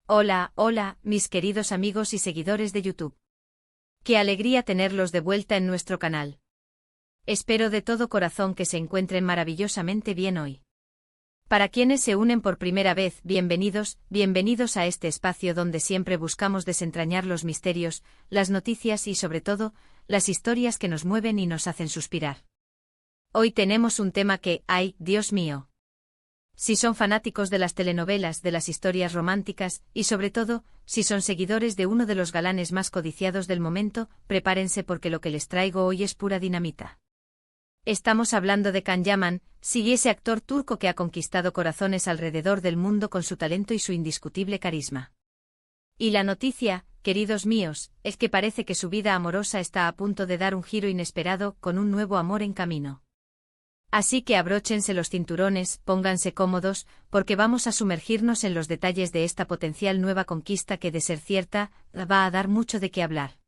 Hola, hola, mis queridos amigos y seguidores de YouTube. Qué alegría tenerlos de vuelta en nuestro canal. Espero de todo corazón que se encuentren maravillosamente bien hoy. Para quienes se unen por primera vez, bienvenidos, bienvenidos a este espacio donde siempre buscamos desentrañar los misterios, las noticias y sobre todo, las historias que nos mueven y nos hacen suspirar. Hoy tenemos un tema que, ¡ay, Dios mío! Si son fanáticos de las telenovelas, de las historias románticas, y sobre todo, si son seguidores de uno de los galanes más codiciados del momento, prepárense porque lo que les traigo hoy es pura dinamita. Estamos hablando de Can Yaman, sí, ese actor turco que ha conquistado corazones alrededor del mundo con su talento y su indiscutible carisma. Y la noticia, queridos míos, es que parece que su vida amorosa está a punto de dar un giro inesperado, con un nuevo amor en camino. Así que abróchense los cinturones, pónganse cómodos, porque vamos a sumergirnos en los detalles de esta potencial nueva conquista que, de ser cierta, va a dar mucho de qué hablar.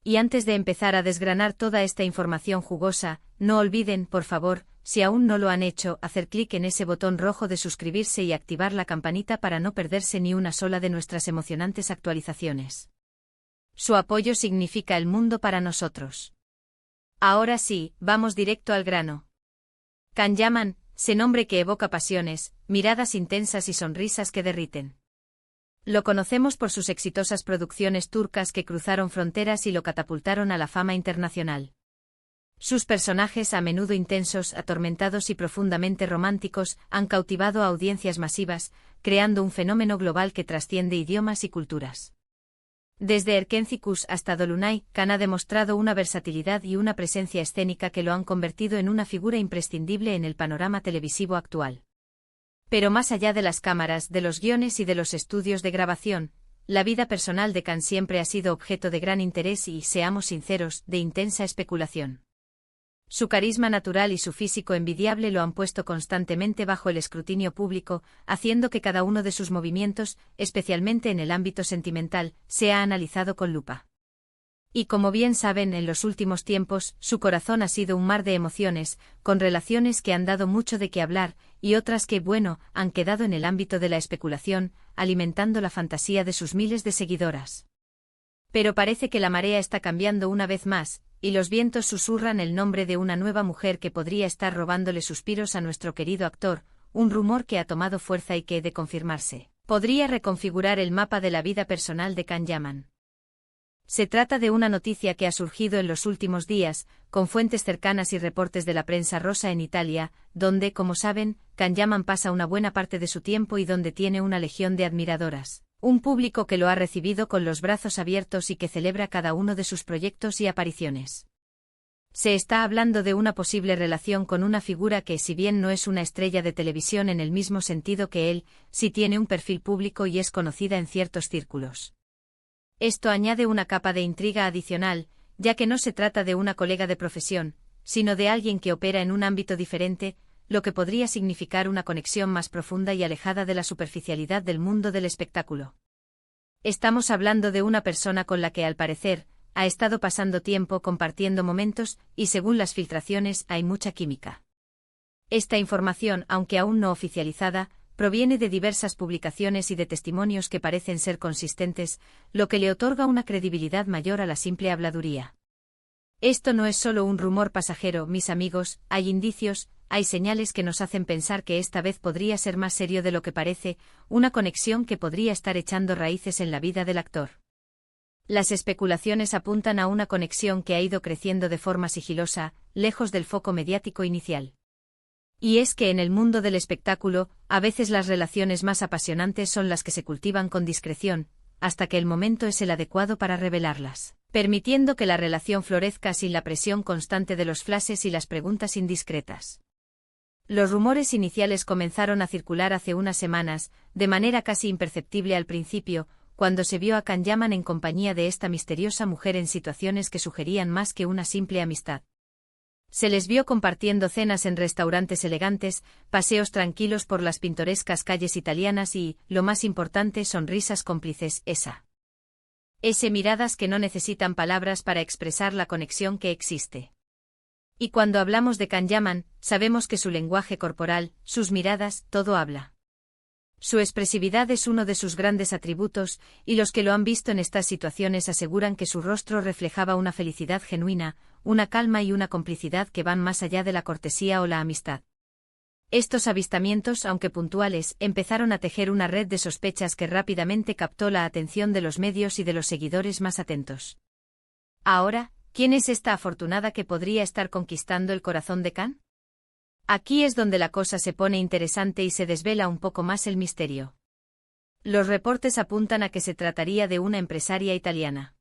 Y antes de empezar a desgranar toda esta información jugosa, no olviden, por favor, si aún no lo han hecho, hacer clic en ese botón rojo de suscribirse y activar la campanita para no perderse ni una sola de nuestras emocionantes actualizaciones. Su apoyo significa el mundo para nosotros. Ahora sí, vamos directo al grano. Can Yaman, ese nombre que evoca pasiones, miradas intensas y sonrisas que derriten. Lo conocemos por sus exitosas producciones turcas que cruzaron fronteras y lo catapultaron a la fama internacional. Sus personajes, a menudo intensos, atormentados y profundamente románticos, han cautivado a audiencias masivas, creando un fenómeno global que trasciende idiomas y culturas. Desde Erkencikus hasta Dolunay, Can ha demostrado una versatilidad y una presencia escénica que lo han convertido en una figura imprescindible en el panorama televisivo actual. Pero más allá de las cámaras, de los guiones y de los estudios de grabación, la vida personal de Can siempre ha sido objeto de gran interés y, seamos sinceros, de intensa especulación. Su carisma natural y su físico envidiable lo han puesto constantemente bajo el escrutinio público, haciendo que cada uno de sus movimientos, especialmente en el ámbito sentimental, sea analizado con lupa. Y como bien saben, en los últimos tiempos, su corazón ha sido un mar de emociones, con relaciones que han dado mucho de qué hablar, y otras que, bueno, han quedado en el ámbito de la especulación, alimentando la fantasía de sus miles de seguidoras. Pero parece que la marea está cambiando una vez más, y los vientos susurran el nombre de una nueva mujer que podría estar robándole suspiros a nuestro querido actor, un rumor que ha tomado fuerza y que, de confirmarse, podría reconfigurar el mapa de la vida personal de Can Yaman. Se trata de una noticia que ha surgido en los últimos días, con fuentes cercanas y reportes de la prensa rosa en Italia, donde, como saben, Can Yaman pasa una buena parte de su tiempo y donde tiene una legión de admiradoras. Un público que lo ha recibido con los brazos abiertos y que celebra cada uno de sus proyectos y apariciones. Se está hablando de una posible relación con una figura que, si bien no es una estrella de televisión en el mismo sentido que él, sí tiene un perfil público y es conocida en ciertos círculos. Esto añade una capa de intriga adicional, ya que no se trata de una colega de profesión, sino de alguien que opera en un ámbito diferente, lo que podría significar una conexión más profunda y alejada de la superficialidad del mundo del espectáculo. Estamos hablando de una persona con la que, al parecer, ha estado pasando tiempo compartiendo momentos, y según las filtraciones, hay mucha química. Esta información, aunque aún no oficializada, proviene de diversas publicaciones y de testimonios que parecen ser consistentes, lo que le otorga una credibilidad mayor a la simple habladuría. Esto no es solo un rumor pasajero, mis amigos, hay indicios, hay señales que nos hacen pensar que esta vez podría ser más serio de lo que parece, una conexión que podría estar echando raíces en la vida del actor. Las especulaciones apuntan a una conexión que ha ido creciendo de forma sigilosa, lejos del foco mediático inicial. Y es que en el mundo del espectáculo, a veces las relaciones más apasionantes son las que se cultivan con discreción, hasta que el momento es el adecuado para revelarlas, permitiendo que la relación florezca sin la presión constante de los flashes y las preguntas indiscretas. Los rumores iniciales comenzaron a circular hace unas semanas, de manera casi imperceptible al principio, cuando se vio a Can Yaman en compañía de esta misteriosa mujer en situaciones que sugerían más que una simple amistad. Se les vio compartiendo cenas en restaurantes elegantes, paseos tranquilos por las pintorescas calles italianas y, lo más importante, sonrisas cómplices, miradas que no necesitan palabras para expresar la conexión que existe. Y cuando hablamos de Can Yaman, sabemos que su lenguaje corporal, sus miradas, todo habla. Su expresividad es uno de sus grandes atributos, y los que lo han visto en estas situaciones aseguran que su rostro reflejaba una felicidad genuina, una calma y una complicidad que van más allá de la cortesía o la amistad. Estos avistamientos, aunque puntuales, empezaron a tejer una red de sospechas que rápidamente captó la atención de los medios y de los seguidores más atentos. Ahora, ¿quién es esta afortunada que podría estar conquistando el corazón de Khan? Aquí es donde la cosa se pone interesante y se desvela un poco más el misterio. Los reportes apuntan a que se trataría de una empresaria italiana.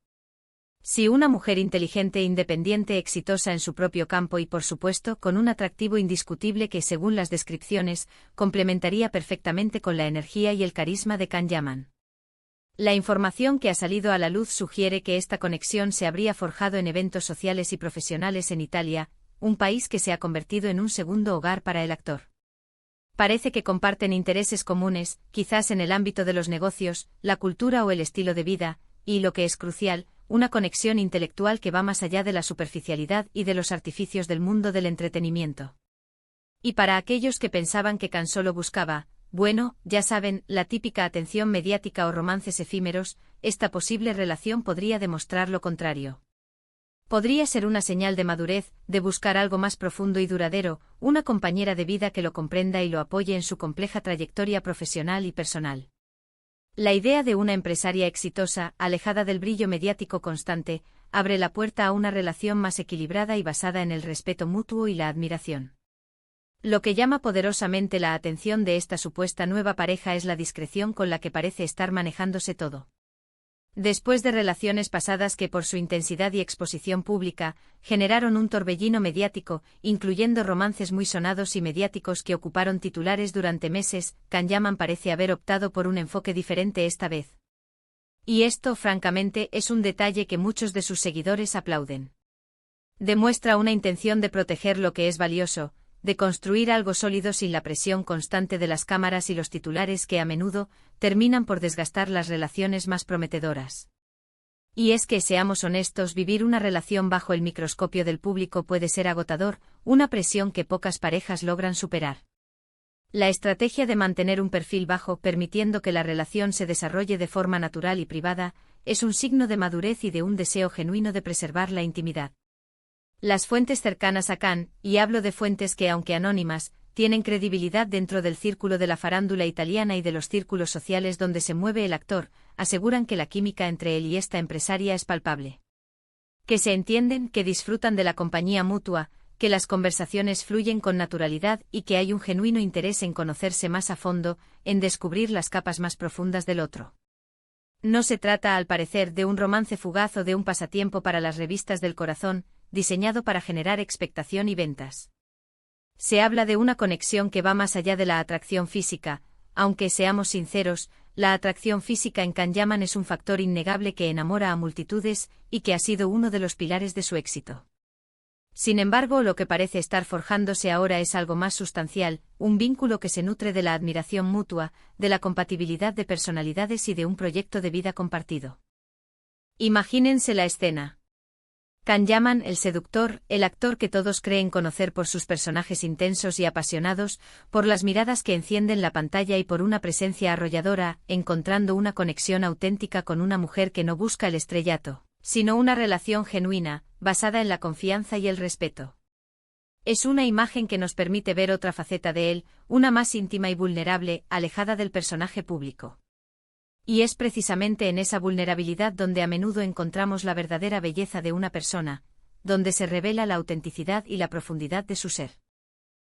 Sí, una mujer inteligente, independiente, exitosa en su propio campo y, por supuesto, con un atractivo indiscutible que, según las descripciones, complementaría perfectamente con la energía y el carisma de Khan Yaman. La información que ha salido a la luz sugiere que esta conexión se habría forjado en eventos sociales y profesionales en Italia, un país que se ha convertido en un segundo hogar para el actor. Parece que comparten intereses comunes, quizás en el ámbito de los negocios, la cultura o el estilo de vida, y, lo que es crucial, una conexión intelectual que va más allá de la superficialidad y de los artificios del mundo del entretenimiento. Y para aquellos que pensaban que Khan solo buscaba, bueno, ya saben, la típica atención mediática o romances efímeros, esta posible relación podría demostrar lo contrario. Podría ser una señal de madurez, de buscar algo más profundo y duradero, una compañera de vida que lo comprenda y lo apoye en su compleja trayectoria profesional y personal. La idea de una empresaria exitosa, alejada del brillo mediático constante, abre la puerta a una relación más equilibrada y basada en el respeto mutuo y la admiración. Lo que llama poderosamente la atención de esta supuesta nueva pareja es la discreción con la que parece estar manejándose todo. Después de relaciones pasadas que por su intensidad y exposición pública, generaron un torbellino mediático, incluyendo romances muy sonados y mediáticos que ocuparon titulares durante meses, Khan Yaman parece haber optado por un enfoque diferente esta vez. Y esto, francamente, es un detalle que muchos de sus seguidores aplauden. Demuestra una intención de proteger lo que es valioso, de construir algo sólido sin la presión constante de las cámaras y los titulares que a menudo terminan por desgastar las relaciones más prometedoras. Y es que, seamos honestos, vivir una relación bajo el microscopio del público puede ser agotador, una presión que pocas parejas logran superar. La estrategia de mantener un perfil bajo, permitiendo que la relación se desarrolle de forma natural y privada, es un signo de madurez y de un deseo genuino de preservar la intimidad. Las fuentes cercanas a Khan, y hablo de fuentes que, aunque anónimas, tienen credibilidad dentro del círculo de la farándula italiana y de los círculos sociales donde se mueve el actor, aseguran que la química entre él y esta empresaria es palpable. Que se entienden, que disfrutan de la compañía mutua, que las conversaciones fluyen con naturalidad y que hay un genuino interés en conocerse más a fondo, en descubrir las capas más profundas del otro. No se trata, al parecer, de un romance fugaz o de un pasatiempo para las revistas del corazón, diseñado para generar expectación y ventas. Se habla de una conexión que va más allá de la atracción física, aunque, seamos sinceros, la atracción física en Khan Yaman es un factor innegable que enamora a multitudes y que ha sido uno de los pilares de su éxito. Sin embargo, lo que parece estar forjándose ahora es algo más sustancial, un vínculo que se nutre de la admiración mutua, de la compatibilidad de personalidades y de un proyecto de vida compartido. Imagínense la escena. Khan Yaman, el seductor, el actor que todos creen conocer por sus personajes intensos y apasionados, por las miradas que encienden la pantalla y por una presencia arrolladora, encontrando una conexión auténtica con una mujer que no busca el estrellato, sino una relación genuina, basada en la confianza y el respeto. Es una imagen que nos permite ver otra faceta de él, una más íntima y vulnerable, alejada del personaje público. Y es precisamente en esa vulnerabilidad donde a menudo encontramos la verdadera belleza de una persona, donde se revela la autenticidad y la profundidad de su ser.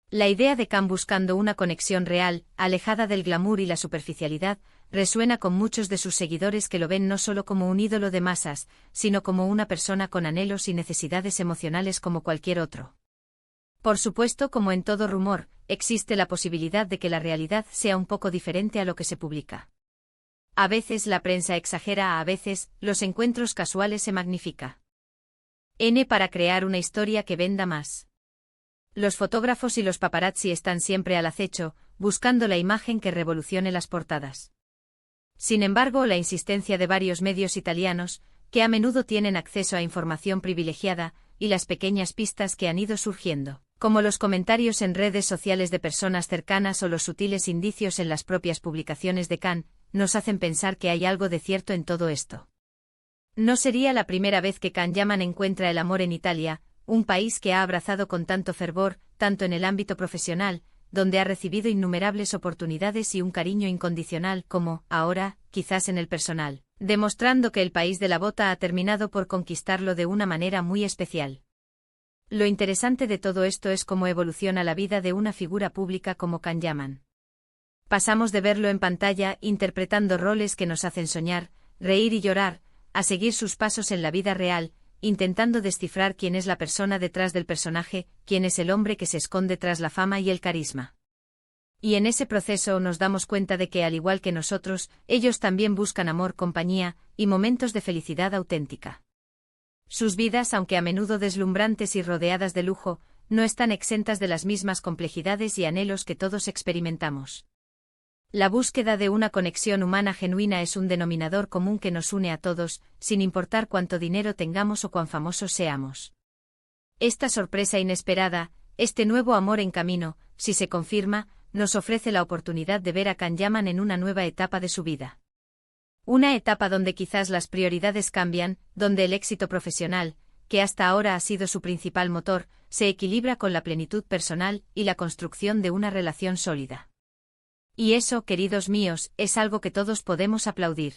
La idea de Khan buscando una conexión real, alejada del glamour y la superficialidad, resuena con muchos de sus seguidores que lo ven no solo como un ídolo de masas, sino como una persona con anhelos y necesidades emocionales como cualquier otro. Por supuesto, como en todo rumor, existe la posibilidad de que la realidad sea un poco diferente a lo que se publica. A veces la prensa exagera, a veces, los encuentros casuales se magnifica. Para crear una historia que venda más. Los fotógrafos y los paparazzi están siempre al acecho, buscando la imagen que revolucione las portadas. Sin embargo, la insistencia de varios medios italianos, que a menudo tienen acceso a información privilegiada, y las pequeñas pistas que han ido surgiendo, Como los comentarios en redes sociales de personas cercanas o los sutiles indicios en las propias publicaciones de Can, nos hacen pensar que hay algo de cierto en todo esto. No sería la primera vez que Can Yaman encuentra el amor en Italia, un país que ha abrazado con tanto fervor, tanto en el ámbito profesional, donde ha recibido innumerables oportunidades y un cariño incondicional como, ahora, quizás en el personal, demostrando que el país de la bota ha terminado por conquistarlo de una manera muy especial. Lo interesante de todo esto es cómo evoluciona la vida de una figura pública como Can Yaman. Pasamos de verlo en pantalla interpretando roles que nos hacen soñar, reír y llorar, a seguir sus pasos en la vida real, intentando descifrar quién es la persona detrás del personaje, quién es el hombre que se esconde tras la fama y el carisma. Y en ese proceso nos damos cuenta de que al igual que nosotros, ellos también buscan amor, compañía, y momentos de felicidad auténtica. Sus vidas, aunque a menudo deslumbrantes y rodeadas de lujo, no están exentas de las mismas complejidades y anhelos que todos experimentamos. La búsqueda de una conexión humana genuina es un denominador común que nos une a todos, sin importar cuánto dinero tengamos o cuán famosos seamos. Esta sorpresa inesperada, este nuevo amor en camino, si se confirma, nos ofrece la oportunidad de ver a Can Yaman en una nueva etapa de su vida. Una etapa donde quizás las prioridades cambian, donde el éxito profesional, que hasta ahora ha sido su principal motor, se equilibra con la plenitud personal y la construcción de una relación sólida. Y eso, queridos míos, es algo que todos podemos aplaudir.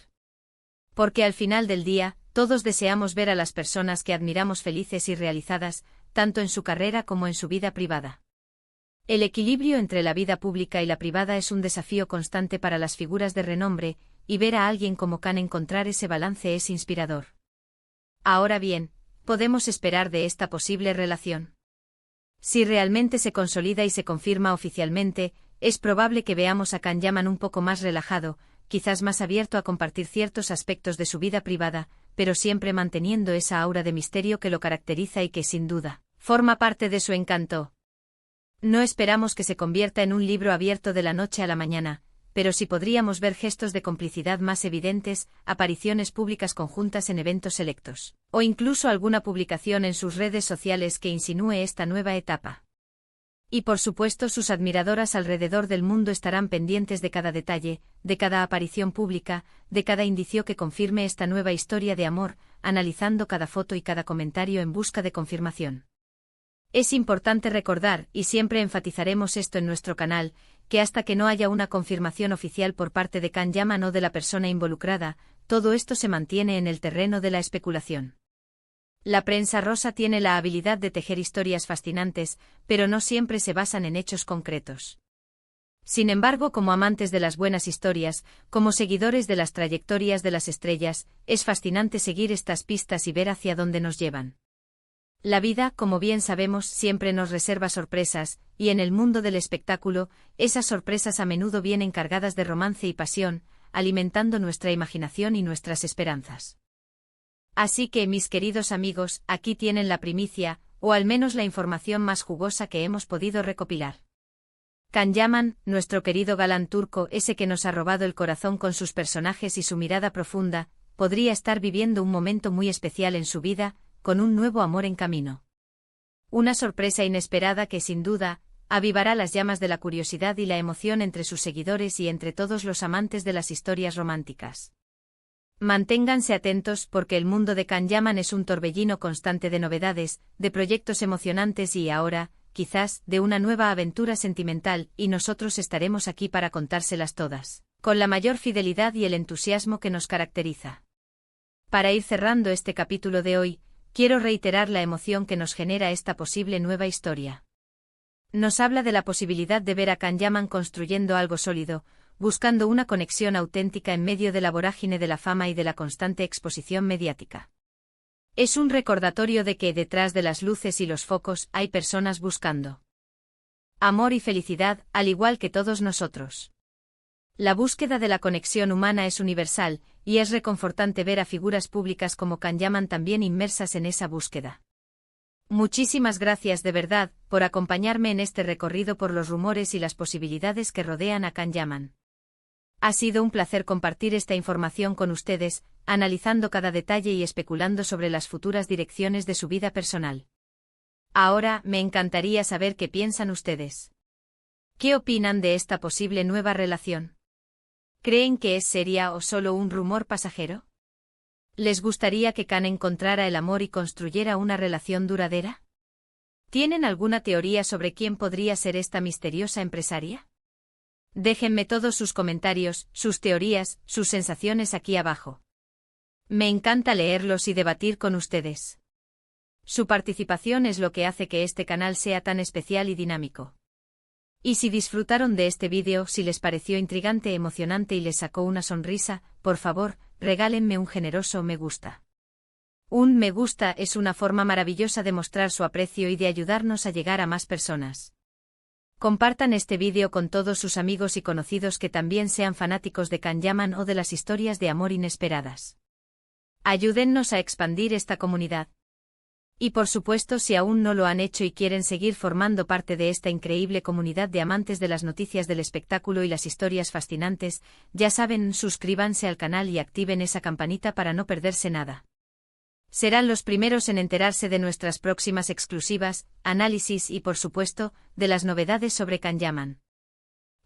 Porque al final del día, todos deseamos ver a las personas que admiramos felices y realizadas, tanto en su carrera como en su vida privada. El equilibrio entre la vida pública y la privada es un desafío constante para las figuras de renombre, y ver a alguien como Can encontrar ese balance es inspirador. Ahora bien, ¿podemos esperar de esta posible relación? Si realmente se consolida y se confirma oficialmente, es probable que veamos a Can Yaman un poco más relajado, quizás más abierto a compartir ciertos aspectos de su vida privada, pero siempre manteniendo esa aura de misterio que lo caracteriza y que, sin duda, forma parte de su encanto. No esperamos que se convierta en un libro abierto de la noche a la mañana, pero sí podríamos ver gestos de complicidad más evidentes, apariciones públicas conjuntas en eventos selectos, o incluso alguna publicación en sus redes sociales que insinúe esta nueva etapa. Y por supuesto sus admiradoras alrededor del mundo estarán pendientes de cada detalle, de cada aparición pública, de cada indicio que confirme esta nueva historia de amor, analizando cada foto y cada comentario en busca de confirmación. Es importante recordar, y siempre enfatizaremos esto en nuestro canal, que hasta que no haya una confirmación oficial por parte de Can Yaman o de la persona involucrada, todo esto se mantiene en el terreno de la especulación. La prensa rosa tiene la habilidad de tejer historias fascinantes, pero no siempre se basan en hechos concretos. Sin embargo, como amantes de las buenas historias, como seguidores de las trayectorias de las estrellas, es fascinante seguir estas pistas y ver hacia dónde nos llevan. La vida, como bien sabemos, siempre nos reserva sorpresas, y en el mundo del espectáculo, esas sorpresas a menudo vienen cargadas de romance y pasión, alimentando nuestra imaginación y nuestras esperanzas. Así que, mis queridos amigos, aquí tienen la primicia, o al menos la información más jugosa que hemos podido recopilar. Can Yaman, nuestro querido galán turco, ese que nos ha robado el corazón con sus personajes y su mirada profunda, podría estar viviendo un momento muy especial en su vida, con un nuevo amor en camino. Una sorpresa inesperada que, sin duda, avivará las llamas de la curiosidad y la emoción entre sus seguidores y entre todos los amantes de las historias románticas. Manténganse atentos porque el mundo de Can Yaman es un torbellino constante de novedades, de proyectos emocionantes y ahora, quizás, de una nueva aventura sentimental, y nosotros estaremos aquí para contárselas todas, con la mayor fidelidad y el entusiasmo que nos caracteriza. Para ir cerrando este capítulo de hoy, quiero reiterar la emoción que nos genera esta posible nueva historia. Nos habla de la posibilidad de ver a Can Yaman construyendo algo sólido, buscando una conexión auténtica en medio de la vorágine de la fama y de la constante exposición mediática. Es un recordatorio de que detrás de las luces y los focos hay personas buscando amor y felicidad, al igual que todos nosotros. La búsqueda de la conexión humana es universal, y es reconfortante ver a figuras públicas como Can Yaman también inmersas en esa búsqueda. Muchísimas gracias de verdad, por acompañarme en este recorrido por los rumores y las posibilidades que rodean a Can Yaman. Ha sido un placer compartir esta información con ustedes, analizando cada detalle y especulando sobre las futuras direcciones de su vida personal. Ahora, me encantaría saber qué piensan ustedes. ¿Qué opinan de esta posible nueva relación? ¿Creen que es seria o solo un rumor pasajero? ¿Les gustaría que Khan encontrara el amor y construyera una relación duradera? ¿Tienen alguna teoría sobre quién podría ser esta misteriosa empresaria? Déjenme todos sus comentarios, sus teorías, sus sensaciones aquí abajo. Me encanta leerlos y debatir con ustedes. Su participación es lo que hace que este canal sea tan especial y dinámico. Y si disfrutaron de este vídeo, si les pareció intrigante, emocionante y les sacó una sonrisa, por favor, regálenme un generoso me gusta. Un me gusta es una forma maravillosa de mostrar su aprecio y de ayudarnos a llegar a más personas. Compartan este vídeo con todos sus amigos y conocidos que también sean fanáticos de Khan Yaman o de las historias de amor inesperadas. Ayúdennos a expandir esta comunidad. Y por supuesto, si aún no lo han hecho y quieren seguir formando parte de esta increíble comunidad de amantes de las noticias del espectáculo y las historias fascinantes, ya saben, suscríbanse al canal y activen esa campanita para no perderse nada. Serán los primeros en enterarse de nuestras próximas exclusivas, análisis y por supuesto, de las novedades sobre Khan Yaman.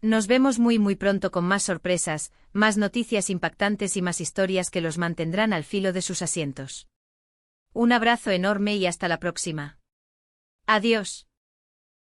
Nos vemos muy pronto con más sorpresas, más noticias impactantes y más historias que los mantendrán al filo de sus asientos. Un abrazo enorme y hasta la próxima. Adiós.